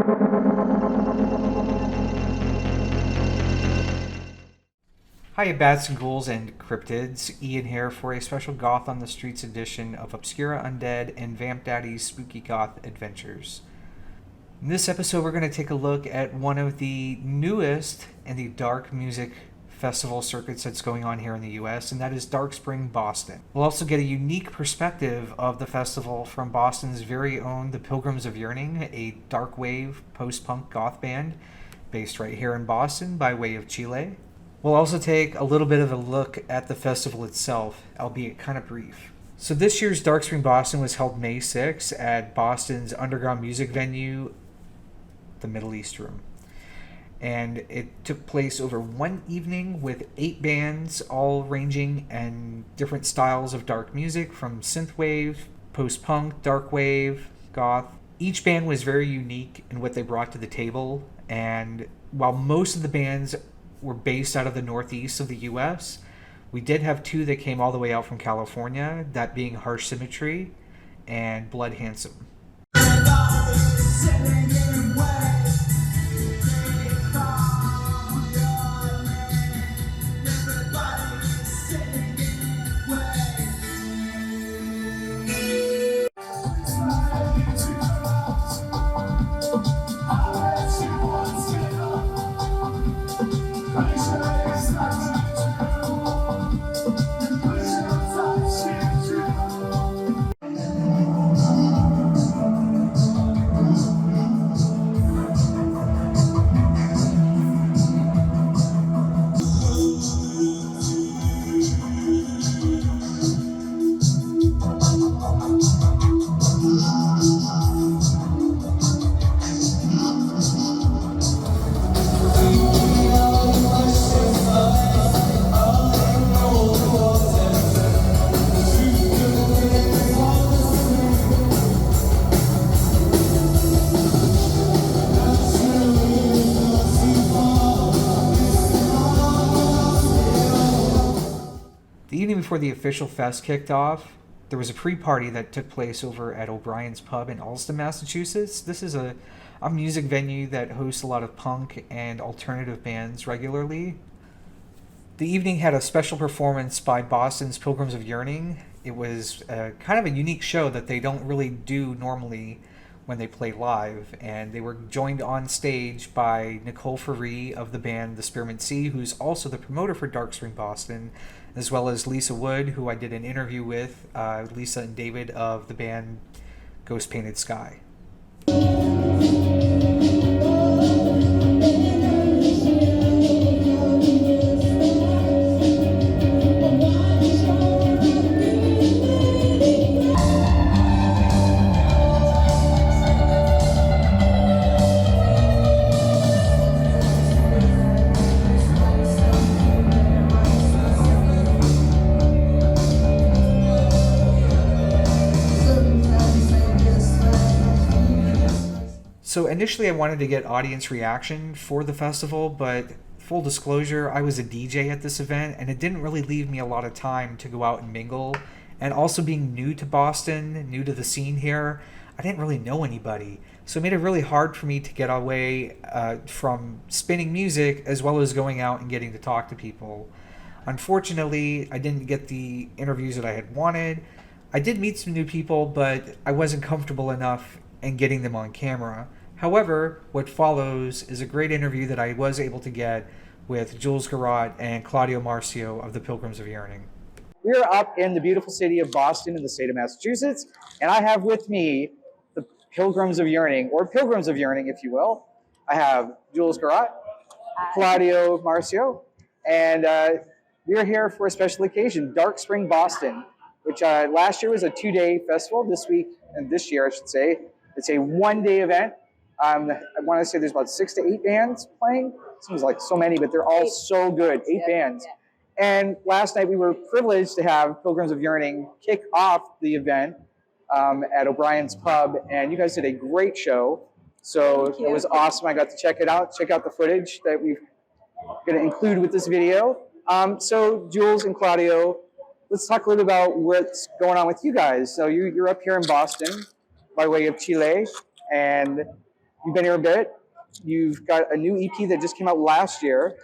Hiya bats and ghouls and cryptids, Ian here for a special Goth on the Streets edition of Obscura Undead and Vamp Daddy's Spooky Goth Adventures. In this episode we're going to take a look at one of the newest in the dark music festival circuits that's going on here in the US, and that is Dark Spring Boston. We'll also get a unique perspective of the festival from Boston's very own the Pilgrims of Yearning, a dark wave post-punk goth band based right here in Boston by way of Chile. We'll also take a little bit of a look at the festival itself, albeit kind of brief. So this year's Dark Spring Boston was held May 6th at Boston's underground music venue, the Middle East Room. And it took place over one evening with 8 bands, all ranging in different styles of dark music, from synthwave, post-punk, dark wave, goth. Each band was very unique in what they brought to the table, and while most of the bands were based out of the northeast of the US, we did have 2 that came all the way out from California, that being Harsh Symmetry and Blood Handsome. The evening before the official fest kicked off, there was a pre-party that took place over at O'Brien's Pub in Allston, Massachusetts. This is a music venue that hosts a lot of punk and alternative bands regularly. The evening had a special performance by Boston's Pilgrims of Yearning. It was kind of a unique show that they don't really do normally when they play live, and they were joined on stage by Nicole Ferree of the band The Spearmint Sea, who's also the promoter for Dark Spring Boston, as well as Lisa Wood, who I did an interview with, Lisa and David of the band Ghost Painted Sky. So initially I wanted to get audience reaction for the festival, but full disclosure, I was a DJ at this event, and it didn't really leave me a lot of time to go out and mingle. And also being new to Boston, new to the scene here, I didn't really know anybody. So it made it really hard for me to get away from spinning music as well as going out and getting to talk to people. Unfortunately, I didn't get the interviews that I had wanted. I did meet some new people, but I wasn't comfortable enough in getting them on camera. However, what follows is a great interview that I was able to get with Jules Garrott and Claudio Marcio of the Pilgrims of Yearning. We're up in the beautiful city of Boston in the state of Massachusetts, and I have with me the Pilgrims of Yearning, or Pilgrims of Yearning, if you will. I have Jules Garrott, Claudio Marcio, and we're here for a special occasion, Dark Spring Boston, which last year was a 2-day festival. This year, I should say, it's a 1-day event. I want to say there's about 6 to 8 bands playing. Seems like so many, but they're all so good. 8 bands. And last night we were privileged to have Pilgrims of Yearning kick off the event at O'Brien's Pub, and you guys did a great show. So it was awesome. I got to check it out, check out the footage that we're going to include with this video. So Jules and Claudio, let's talk a little about what's going on with you guys. So you're up here in Boston by way of Chile, and you've been here a bit. You've got a new EP that just came out last year.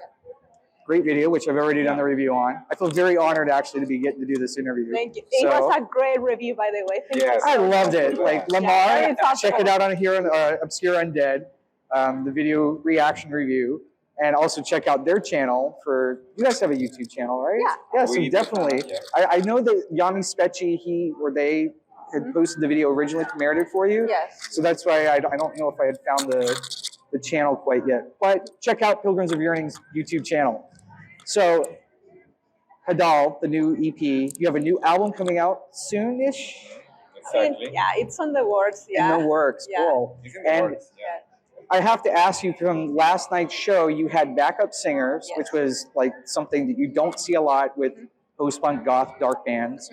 Great video, which I've already done the review on. I feel very honored actually to be getting to do this interview. Thank you. It was a great review, by the way. Yes, I loved it. Like Lamar, check it out on here on Obscure Undead, the video reaction review, and also check out their channel for. You guys have a YouTube channel, right? Yeah. Yeah. So definitely, I know that Yami Specci, they had posted the video originally, premiered it for you. Yes. So that's why I don't know if I had found the channel quite yet. But check out Pilgrims of Yearning's YouTube channel. So, Hadal, the new EP, you have a new album coming out soon-ish? Exactly. Yeah, it's on the works. Yeah. In the works, cool. It's in the And works, yeah. I have to ask you, from last night's show, you had backup singers, which was like something that you don't see a lot with post-punk, goth, dark bands.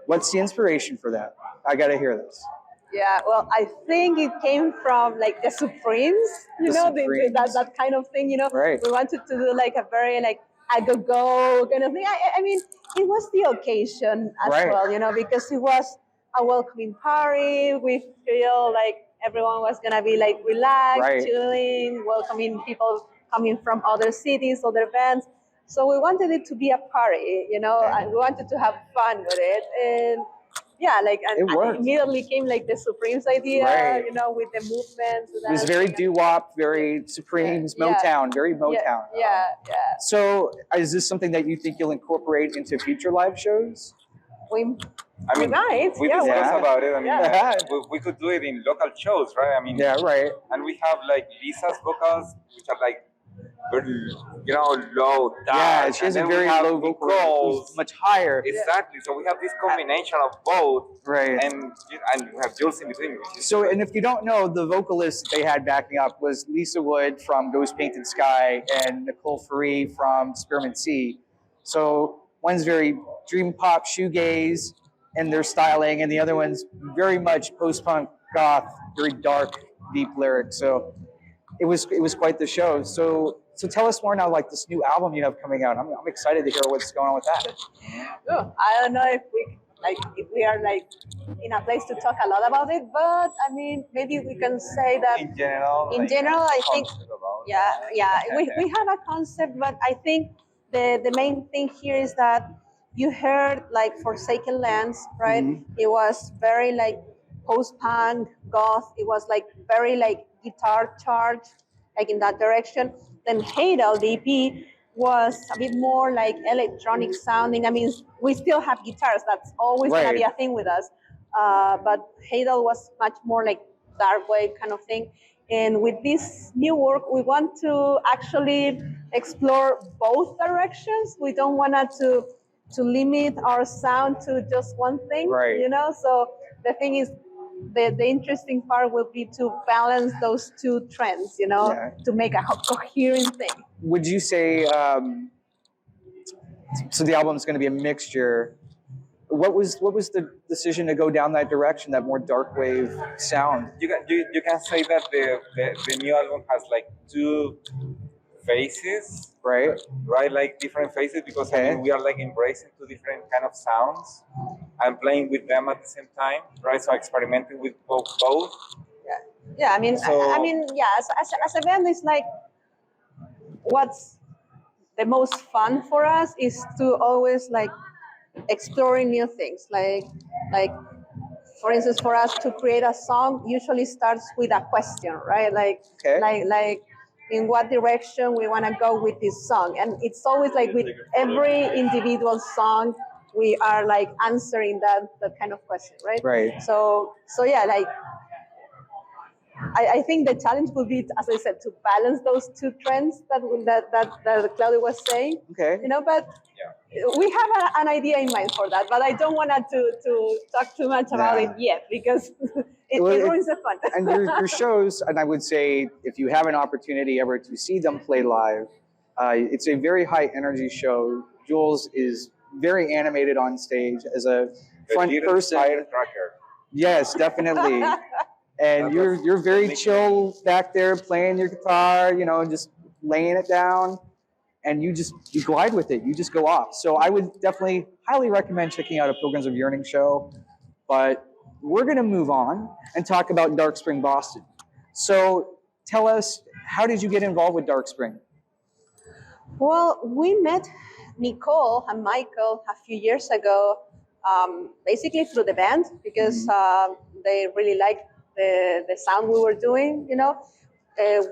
What's the inspiration for that? I gotta hear this. Yeah, well, I think it came from like the Supremes, that kind of thing, Right. We wanted to do like a very like a go kind of thing. I mean, it was the occasion as well, because it was a welcoming party. We feel like everyone was gonna be like relaxed, chilling, welcoming people coming from other cities, other bands. So we wanted it to be a party, and we wanted to have fun with it. And yeah, and immediately came like the Supremes idea, with the movements. It was very doo-wop, very Supremes, Motown, very Motown. Yeah. So is this something that you think you'll incorporate into future live shows? We might. We discussed about it. I mean, we could do it in local shows, right? I mean, And we have like Lisa's vocals, which are like very, low, dark. Yeah, she has a very low vocal, much higher. Exactly. So we have this combination of both. Right. And we have Jules in between. So, and if you don't know, the vocalist they had backing up was Lisa Wood from Ghost Painted Sky and Nicole Faree from Spearmint Sea. So one's very dream pop shoegaze in their styling, and the other one's very much post-punk goth, very dark, deep lyrics. So it was quite the show. So tell us more now, like this new album you have coming out. I'm excited to hear what's going on with that. Oh, I don't know if we are like in a place to talk a lot about it, but I mean, maybe we can say that in general, I think, we have a concept, but I think the main thing here is that you heard like Forsaken Lands, right? Mm-hmm. It was very like post-punk, goth. It was like very like guitar charged, like in that direction. Then Hadal, the EP, was a bit more like electronic sounding. I mean, we still have guitars. That's always going to be a thing with us. But Hadal was much more like dark wave kind of thing. And with this new work, we want to actually explore both directions. We don't want to limit our sound to just one thing, So the thing is, the interesting part will be to balance those two trends, to make a coherent thing. Would you say, so the album is going to be a mixture. What was the decision to go down that direction, that more dark wave sound? You can say that the new album has like two phases, right? Like different phases, because I mean, we are like embracing two different kind of sounds and playing with them at the same time, right? So experimenting with both. Yeah. I mean, as a band, it's like what's the most fun for us is to always like exploring new things. Like for instance, for us to create a song usually starts with a question, right? Like in what direction we want to go with this song. And it's always like with every individual song, we are like answering that kind of question, right? Right. So yeah, like I think the challenge will be, as I said, to balance those two trends that Claudio was saying. Okay. But we have an idea in mind for that, but I don't want to talk too much about it yet, because it ruins the fun. And your shows, and I would say if you have an opportunity ever to see them play live, it's a very high energy show. Jules is very animated on stage as a front person. Firecracker. Yes, definitely. And you're very chill back there playing your guitar, just laying it down, and you glide with it. You just go off. So I would definitely highly recommend checking out a Pilgrims of Yearning show. But we're going to move on and talk about Dark Spring Boston. So tell us, how did you get involved with Dark Spring? Well, we met Nicole and Michael a few years ago, basically through the band, because they really liked the sound we were doing,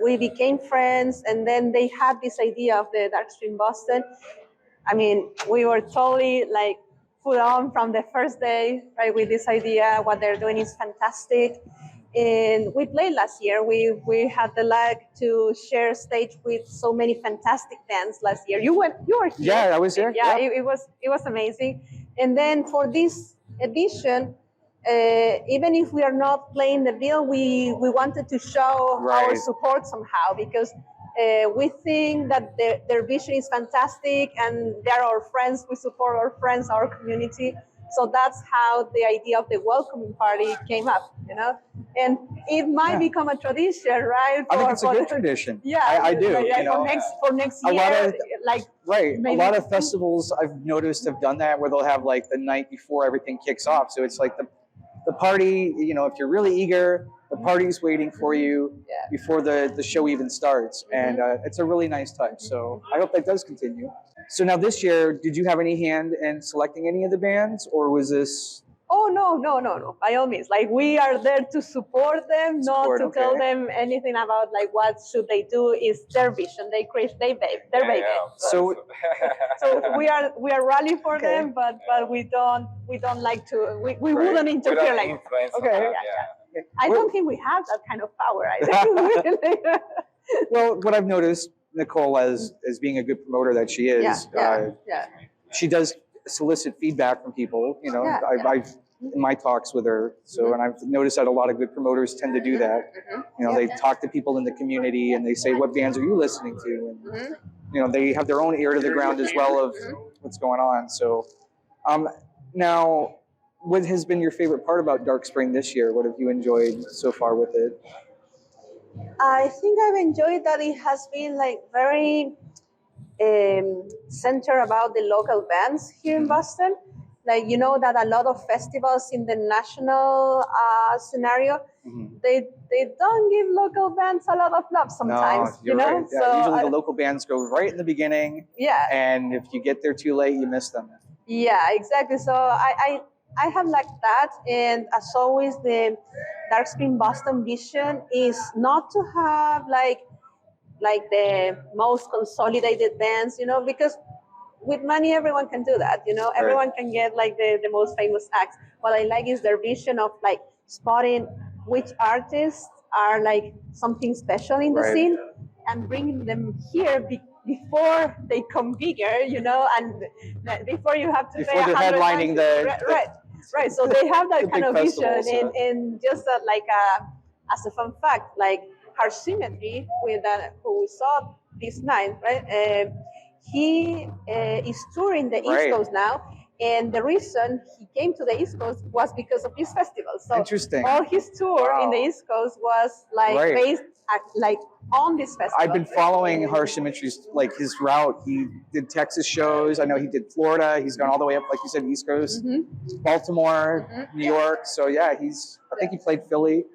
we became friends, and then they had this idea of the Dark Spring Boston. I mean, we were totally like put on from the first day, right, with this idea. What they're doing is fantastic. And we played last year. We had the luck to share stage with so many fantastic bands last year. You were here. Yeah, I was there. Yeah, it was amazing. And then for this edition, even if we are not playing the bill, we wanted to show our support somehow, because we think that their vision is fantastic, and they're our friends. We support our friends, our community. So that's how the idea of the welcoming party came up, and it might become a tradition, right? I think it's a good tradition. Yeah, I do. For next year, a lot of festivals I've noticed have done that, where they'll have like the night before everything kicks off. So it's like the party. If you're really eager, the party's waiting for you before the show even starts, and it's a really nice touch. So I hope that does continue. So now this year, did you have any hand in selecting any of the bands, or was this? Oh, no. By all means, we are there to support them, not to tell them anything about what should they do. Is their vision. They create their baby. Yeah. So we are rallying for them, but we don't like to. We wouldn't interfere like. Okay. I don't think we have that kind of power either. Well, what I've noticed, Nicole, as being a good promoter that she is, she does solicit feedback from people. I've in my talks with her, and I've noticed that a lot of good promoters tend to do that. They talk to people in the community and they say, "What bands are you listening to?" And they have their own ear to the ground as well of what's going on. So, now, what has been your favorite part about Dark Spring this year? What have you enjoyed so far with it? I think I've enjoyed that it has been very centered about the local bands here in Boston. That a lot of festivals in the national scenario, they don't give local bands a lot of love sometimes. No, you're right. Yeah, so usually the local bands go right in the beginning. Yeah. And if you get there too late, you miss them. Yeah, exactly. So I have liked that, and as always, the Dark Spring Boston vision is not to have like the most consolidated bands, because with money everyone can do that, everyone can get the most famous acts. What I like is their vision of spotting which artists are something special in the scene and bringing them here before they come bigger, and before you have to before they're headlining Right, so they have that kind of vision, so. and just as a fun fact, SYMMETRY, who we saw this night, right? He is touring the East Coast now, and the reason he came to the East Coast was because of this festival. So interesting. All his tour in the East Coast was based on this festival. I've been following SYMMETRY's his route. He did Texas shows. I know he did Florida. He's gone all the way up, like you said, East Coast, Baltimore, New York. So yeah, I think he played Philly.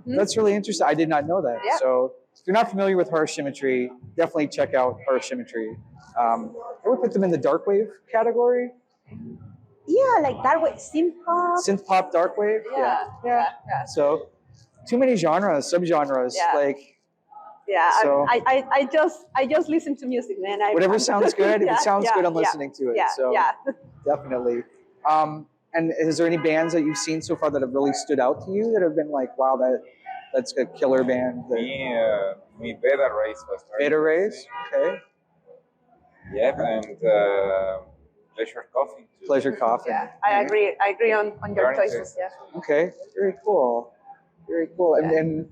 That's really interesting. I did not know that. Yeah. So if you're not familiar with SYMMETRY, definitely check out SYMMETRY. I would put them in the dark wave category. Yeah, dark wave, synth pop, dark wave. Yeah. So too many genres, subgenres. I just listen to music, man. Whatever sounds good. If it sounds good, I'm listening to it. So definitely. And is there any bands that you've seen so far that have really stood out to you, that have been wow, that's a killer band? Me, Beta Race was Beta Race, okay. Yep, and Pleasure Coffee too. Pleasure Coffee. Yeah, I agree on your choices. Yeah. Okay, very cool. And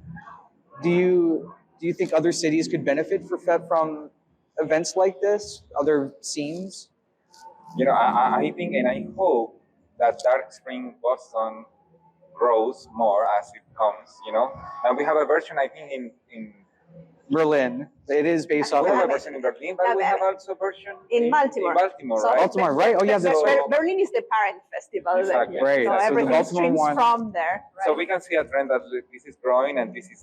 do you think other cities could benefit from events like this? Other scenes? I think and I hope that Dark Spring Boston grows more as it comes. And we have a version, I think, in Berlin. It is based off we of have a version in Berlin, but we have also a version in Baltimore. In Baltimore, so right? Baltimore, right? Oh yeah, that's Berlin is the parent festival. Exactly. Right. So everything the Baltimore streams one from there. Right? So we can see a trend that this is growing, and this is,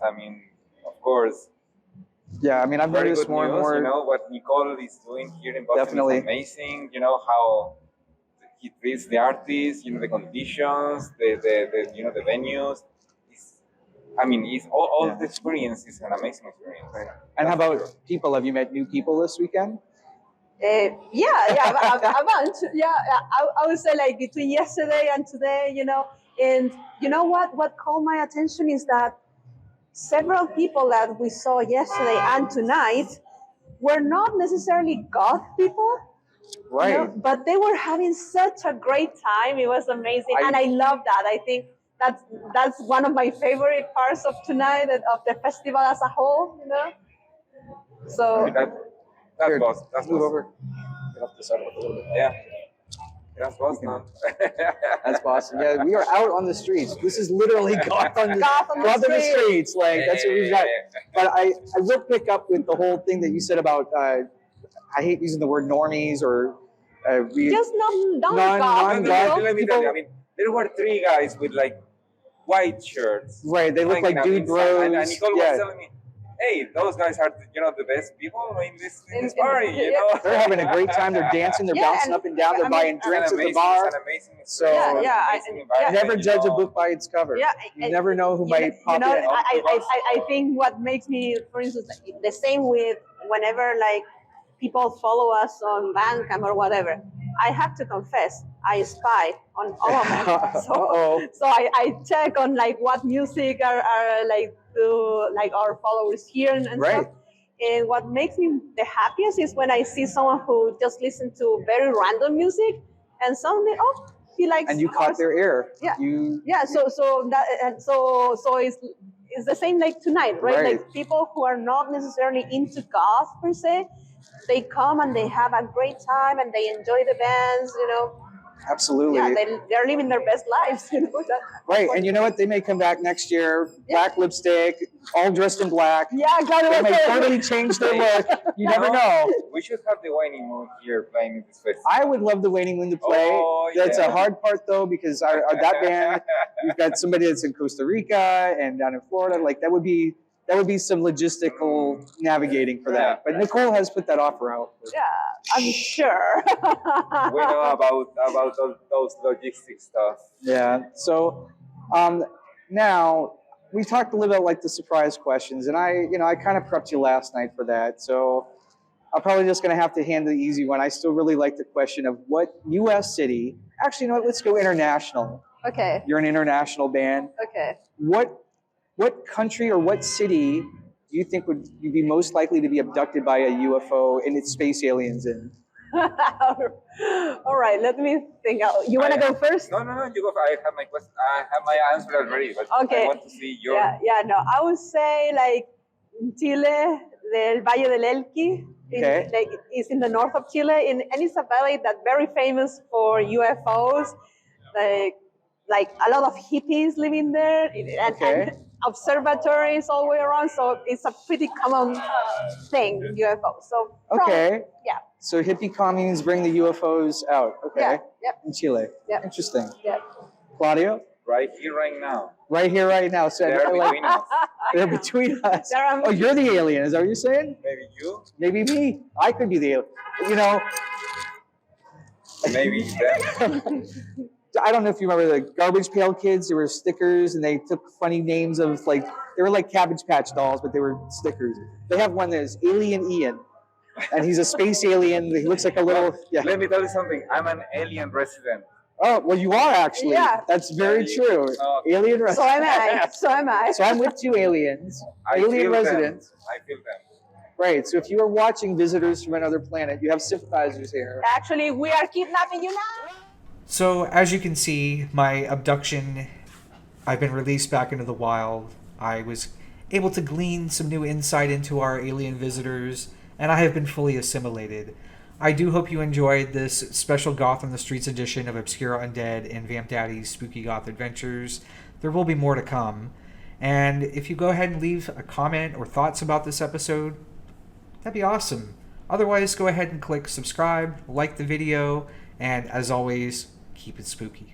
of course. Yeah, I mean, I've Very noticed good more and news, more. you know, what Nicole is doing here in Boston Definitely. is amazing. You know, how he treats the artists, you know, the conditions, the you know, the venues. It's all Yeah. the experience is an amazing experience. Right. And how about people? Have you met new people this weekend? A bunch. Yeah, I would say like between yesterday and today, you know. And you know what caught my attention is that several people that we saw yesterday and tonight were not necessarily goth people, Right. you know, but they were having such a great time. It was amazing, and I love that. I think that's one of my favorite parts of tonight, of the festival as a whole, you know. So That's Boston. That's Move Boston. over. Get off the sidewalk a little bit. Yeah. That's Boston. That's Boston. Yeah, we are out on the streets. This is literally goth on the streets. Like, that's what we've got. But I will pick up with the whole thing that you said about, I hate using the word normies or just non-goth Let me tell you, people. I mean, there were 3 guys with like white shirts. Right, they look like dude bros. And Nicole was telling me, hey, those guys are, you know, the best people in this party, you know. They're having a great time. They're dancing. They're bouncing up and down. They're buying drinks at the bar. It's an amazing So environment, never judge a book by its cover. Yeah, you never know who might pop in. I think what makes me, for instance, the same with whenever like people follow us on Bandcamp or whatever. I have to confess, I spy on all of them. So I check on like what music are like like our followers here and right. stuff. And what makes me the happiest is when I see someone who just listens to very random music and suddenly, he likes. And you caught their ear. Yeah. Yeah. So it's the same like tonight, right? Like people who are not necessarily into goth per se, they come and they have a great time and they enjoy the bands, you know. Absolutely. Yeah, they're living their best lives, you know. Right, and you know what? They may come back next year, black lipstick, all dressed in black. Yeah, exactly. They may totally change their look. You never know. We should have the Waning Moon here playing in this festival. I would love the Waning Moon to play. That's a hard part though, because that band, we've got somebody that's in Costa Rica and down in Florida. Like that would be some logistical navigating for that. But Nicole has put that offer out. Yeah, I'm sure. We know about those logistic stuff. Yeah. So now we talked a little about like the surprise questions, and I kind of prepped you last night for that. So I'm probably just going to have to hand the easy one. I still really like the question of what U.S. city. Actually, you know what? Let's go international. Okay. You're an international band. Okay. What country or what city do you think would you be most likely to be abducted by a UFO and its space aliens in? All right, let me think. You want to go first? No, you go. I have my question. I have my answer already, but okay. I want to see your. No. I would say like Chile, the Valle del Elqui. Like it's in the north of Chile, and it's a valley that's very famous for UFOs. Like a lot of hippies living there, and observatories all the way around. So it's a pretty common thing, UFO. So probably, So hippie communes bring the UFOs out. Okay. Yeah. Yep. In Chile. Yep. Interesting. Yeah. Claudio? Right here, right now. Right here, right now. So they're between us. They're between us. Oh, you're the alien. Is that what you're saying? Maybe you. Maybe me. I could be the alien. You know. Maybe them. I don't know if you remember the Garbage Pail Kids. There were stickers, and they took funny names of like they were like Cabbage Patch dolls, but they were stickers. They have one that is Alien Ian, and he's a space alien. He looks like a little. Yeah. Let me tell you something. I'm an alien resident. Oh well, you are actually. Yeah. That's very true. Alien resident. So am I. So I'm with two aliens. Alien residents. I feel them. Right. So if you are watching visitors from another planet, you have sympathizers here. Actually, we are kidnapping you now. So, as you can see, my abduction, I've been released back into the wild. I was able to glean some new insight into our alien visitors, and I have been fully assimilated. I do hope you enjoyed this special Goth on the Streets edition of Obscura Undead and Vamp Daddy's Spooky Goth Adventures. There will be more to come. And if you go ahead and leave a comment or thoughts about this episode, that'd be awesome. Otherwise, go ahead and click subscribe, like the video, and as always, keep it spooky.